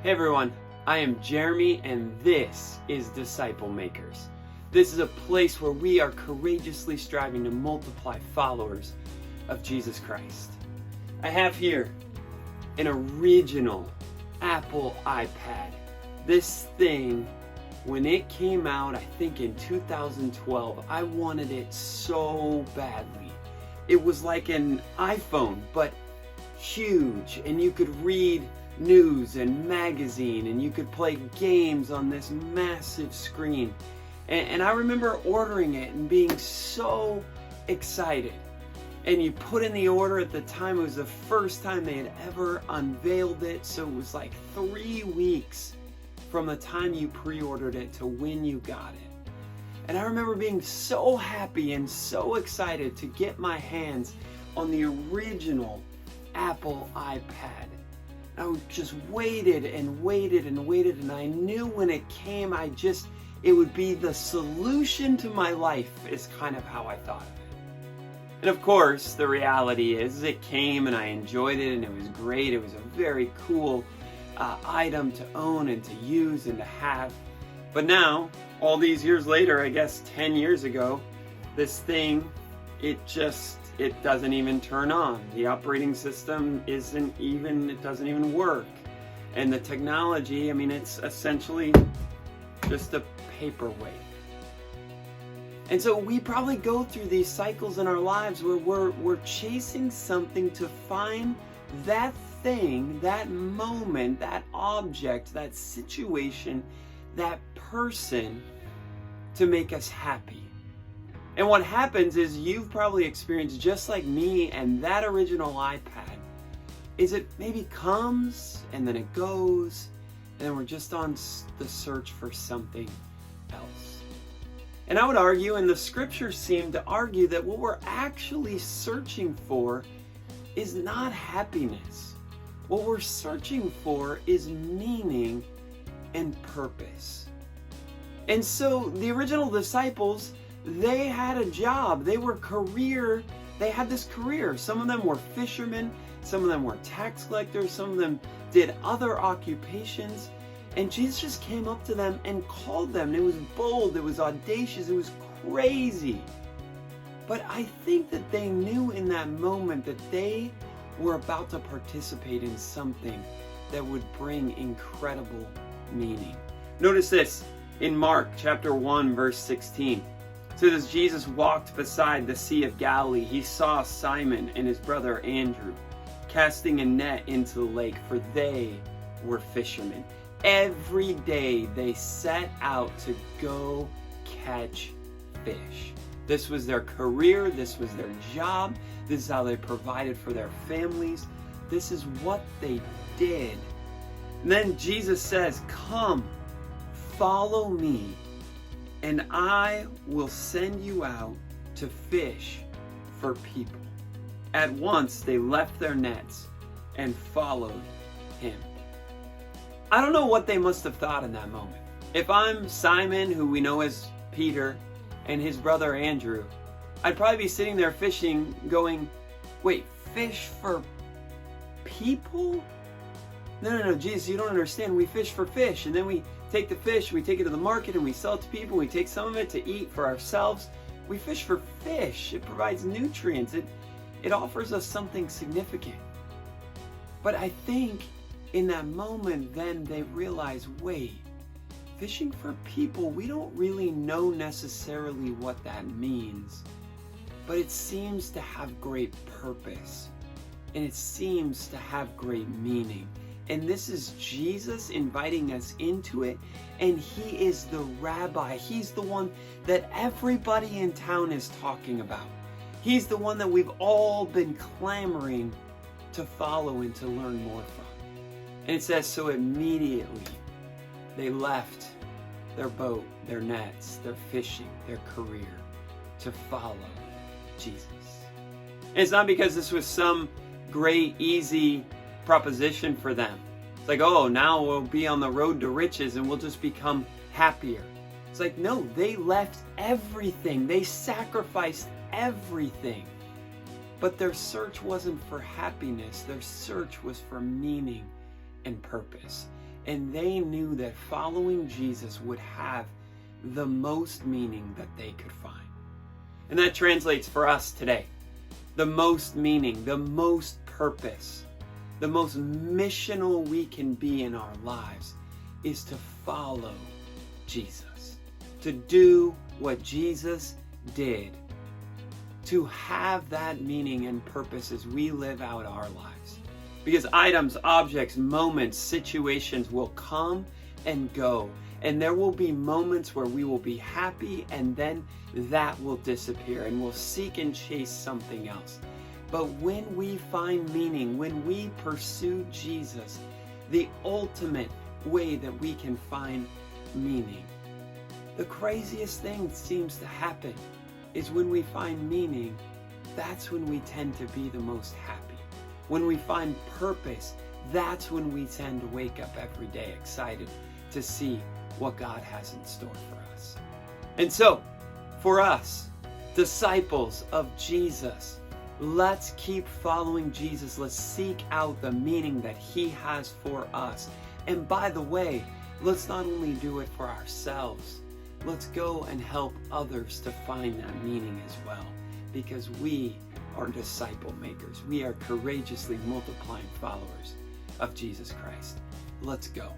Hey everyone, I am Jeremy and this is Disciple Makers. This is a place where we are courageously striving to multiply followers of Jesus Christ. I have here an original Apple iPad. This thing, when it came out, I think in 2012, I wanted it so badly. It was like an iPhone, but huge, and you could read news and magazine, and you could play games on this massive screen. And I remember ordering it and being so excited. And you put in the order at the time, it was the first time they had ever unveiled it, so it was like 3 weeks from the time you pre-ordered it to when you got it. And I remember being so happy and so excited to get my hands on the original Apple iPad. I just waited and waited and waited, and I knew when it came, it would be the solution to my life, is kind of how I thought of it. And of course, the reality is it came and I enjoyed it and it was great. It was a very cool item to own and to use and to have. But now, all these years later, I guess 10 years ago, this thing, it doesn't even turn on. The operating system it doesn't even work. And the technology, it's essentially just a paperweight. And so we probably go through these cycles in our lives where we're chasing something to find that thing, that moment, that object, that situation, that person to make us happy. And what happens is, you've probably experienced, just like me and that original iPad, is it maybe comes and then it goes, and then we're just on the search for something else. And I would argue, and the scriptures seem to argue, that what we're actually searching for is not happiness. What we're searching for is meaning and purpose. And so the original disciples, they had a job. They had this career. Some of them were fishermen, some of them were tax collectors, some of them did other occupations. And Jesus just came up to them and called them. It was bold, it was audacious, it was crazy. But I think that they knew in that moment that they were about to participate in something that would bring incredible meaning. Notice this in Mark chapter 1, verse 16. So as Jesus walked beside the Sea of Galilee, he saw Simon and his brother Andrew casting a net into the lake, for they were fishermen. Every day they set out to go catch fish. This was their career, this was their job, this is how they provided for their families, this is what they did. And then Jesus says, "Come, follow me, and I will send you out to fish for people." At once they left their nets and followed him. I don't know what they must have thought in that moment. If I'm Simon, who we know as Peter, and his brother Andrew, I'd probably be sitting there fishing going, wait, fish for people? No, Jesus, you don't understand. We fish for fish, and then we take the fish, we take it to the market, and we sell it to people. We take some of it to eat for ourselves. We fish for fish. It provides nutrients. It offers us something significant. But I think in that moment, then they realize, wait, fishing for people, we don't really know necessarily what that means, but it seems to have great purpose, and it seems to have great meaning. And this is Jesus inviting us into it, and he is the rabbi. He's the one that everybody in town is talking about. He's the one that we've all been clamoring to follow and to learn more from. And it says, so immediately they left their boat, their nets, their fishing, their career to follow Jesus. And it's not because this was some great, easy proposition for them. It's like, oh, now we'll be on the road to riches and we'll just become happier. It's like, no, they left everything. They sacrificed everything. But their search wasn't for happiness. Their search was for meaning and purpose. and they knew that following Jesus would have the most meaning that they could find. And that translates for us today. The most meaning, the most purpose, the most missional we can be in our lives is to follow Jesus, to do what Jesus did, to have that meaning and purpose as we live out our lives. Because items, objects, moments, situations will come and go. And there will be moments where we will be happy and then that will disappear and we'll seek and chase something else. But when we find meaning, when we pursue Jesus, the ultimate way that we can find meaning, the craziest thing seems to happen is when we find meaning, that's when we tend to be the most happy. When we find purpose, that's when we tend to wake up every day excited to see what God has in store for us. And so, for us, disciples of Jesus, let's keep following Jesus. Let's seek out the meaning that He has for us. And by the way, let's not only do it for ourselves, let's go and help others to find that meaning as well. Because we are disciple makers. We are courageously multiplying followers of Jesus Christ. Let's go.